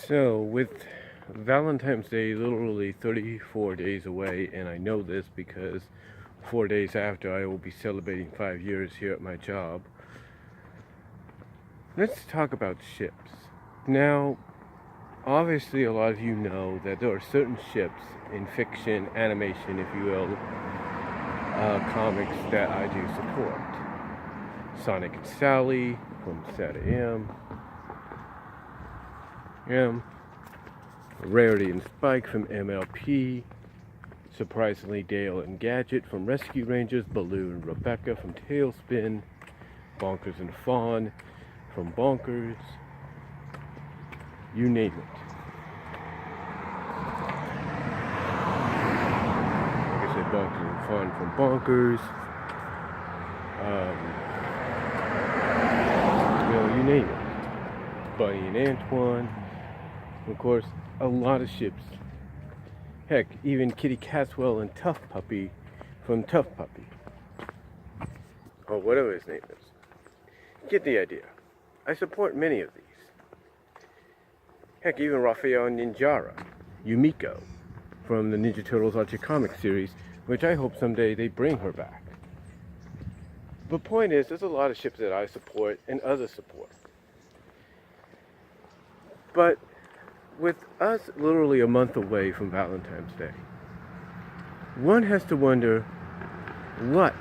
So, with Valentine's Day literally 34 days away, and I know this because 4 days after I will be celebrating 5 years here at my job, let's talk about ships. Now, obviously, a lot of you know that there are certain ships in fiction, animation, if you will, comics that I do support. Sonic and Sally from Saturday AM. Rarity and Spike from MLP, surprisingly Dale and Gadget from Rescue Rangers, Baloo and Rebecca from Tailspin, Bonkers and Fawn from Bonkers, you name it. Like I said, Bonkers and Fawn from Bonkers, you name it. Bunny and Antoine, of course, a lot of ships. Heck, even Kitty Caswell and Tough Puppy from Tough Puppy. Or whatever his name is. Get the idea. I support many of these. Heck, even Raphael and Ninjara, Yumiko, from the Ninja Turtles Archie Comics series, which I hope someday they bring her back. The point is, there's a lot of ships that I support and others support. But with us literally a month away from Valentine's Day, one has to wonder what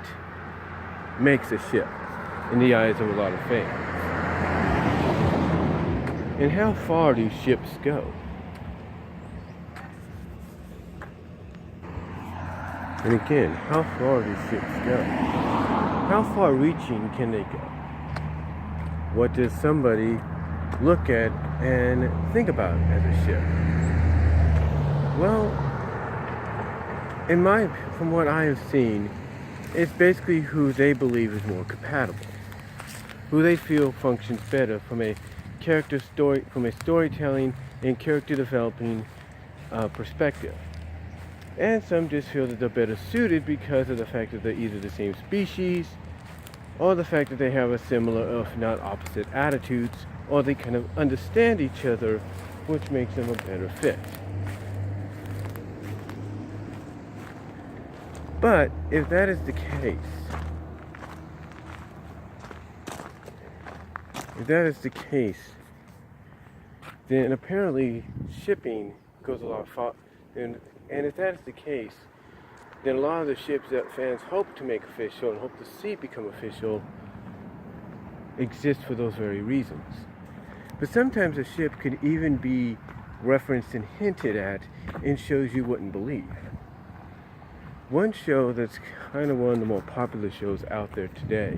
makes a ship in the eyes of a lot of fans. And how far do ships go? And again, how far do ships go? How far reaching can they go? What does somebody look at and think about as a ship? Well, from what I have seen, it's basically who they believe is more compatible, who they feel functions better from a storytelling and character developing perspective. And some just feel that they're better suited because of the fact that they're either the same species, or the fact that they have a similar, if not opposite, attitudes, or they kind of understand each other, which makes them a better fit. But if that is the case, then apparently shipping goes a lot far. And if that is the case, then a lot of the ships that fans hope to make official and hope to see become official exist for those very reasons. But sometimes a ship can even be referenced and hinted at in shows you wouldn't believe. One show that's kind of one of the more popular shows out there today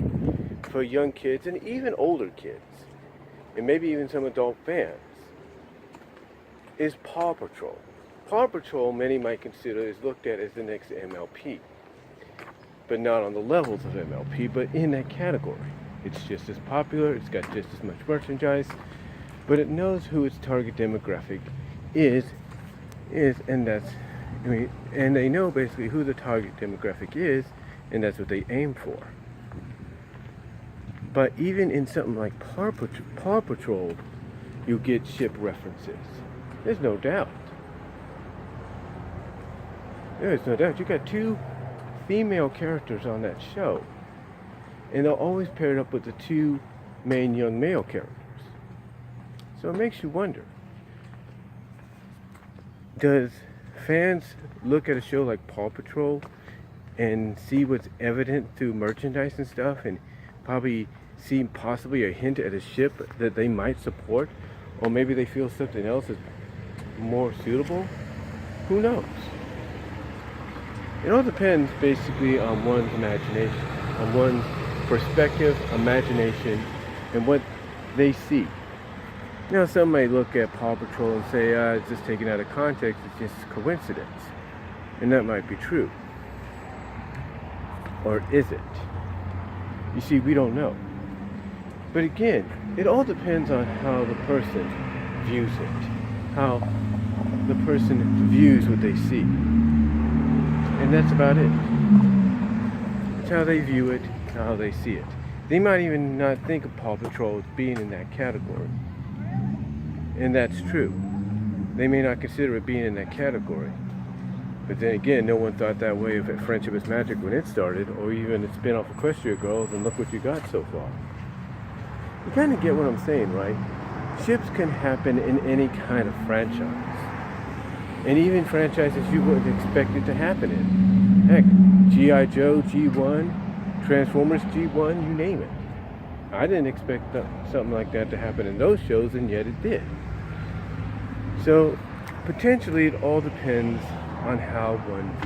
for young kids and even older kids, and maybe even some adult fans, is Paw Patrol. Paw Patrol, many might consider, is looked at as the next MLP. But not on the levels of MLP, but in that category. It's just as popular, it's got just as much merchandise, but it knows who its target demographic is, and and they know basically who the target demographic is, and that's what they aim for. But even in something like Paw Patrol, you get ship references. There's no doubt. There's no doubt. You got two female characters on that show, and they're always paired up with the two main young male characters. So it makes you wonder, does fans look at a show like Paw Patrol and see what's evident through merchandise and stuff, and probably see possibly a hint at a ship that they might support, or maybe they feel something else is more suitable? Who knows? It all depends basically on one's imagination, on one's perspective, imagination, and what they see. Now, some may look at Paw Patrol and say, it's just taken out of context, it's just coincidence. And that might be true. Or is it? You see, we don't know. But again, it all depends on how the person views it, how the person views what they see. And that's about it. It's how they view it, how they see it. They might even not think of Paw Patrol as being in that category. And that's true. They may not consider it being in that category. But then again, no one thought that way of Friendship is Magic when it started, or even the spin-off Equestria Girls, and look what you got so far. You kind of get what I'm saying, right? Ships can happen in any kind of franchise. And even franchises you wouldn't expect it to happen in. Heck, G.I. Joe G1, Transformers G1, you name it. I didn't expect something like that to happen in those shows, and yet it did. So, potentially it all depends on how one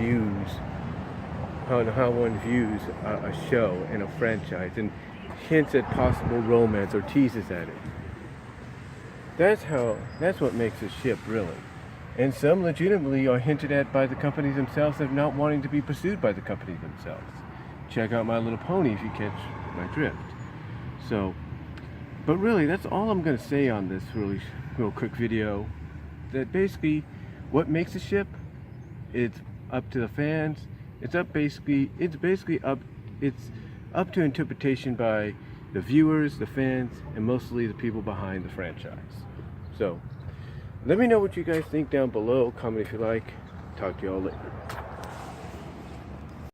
views a show and a franchise, and hints at possible romance or teases at it. That's what makes a ship, really. And some legitimately are hinted at by the companies themselves of not wanting to be pursued by the companies themselves. Check out My Little Pony if you catch my drift. So, but really, that's all I'm going to say on this real quick video. That basically, what makes a ship, it's up to the fans. It's basically up to interpretation by the viewers, the fans, and mostly the people behind the franchise. So, let me know what you guys think down below. Comment if you like. Talk to y'all later.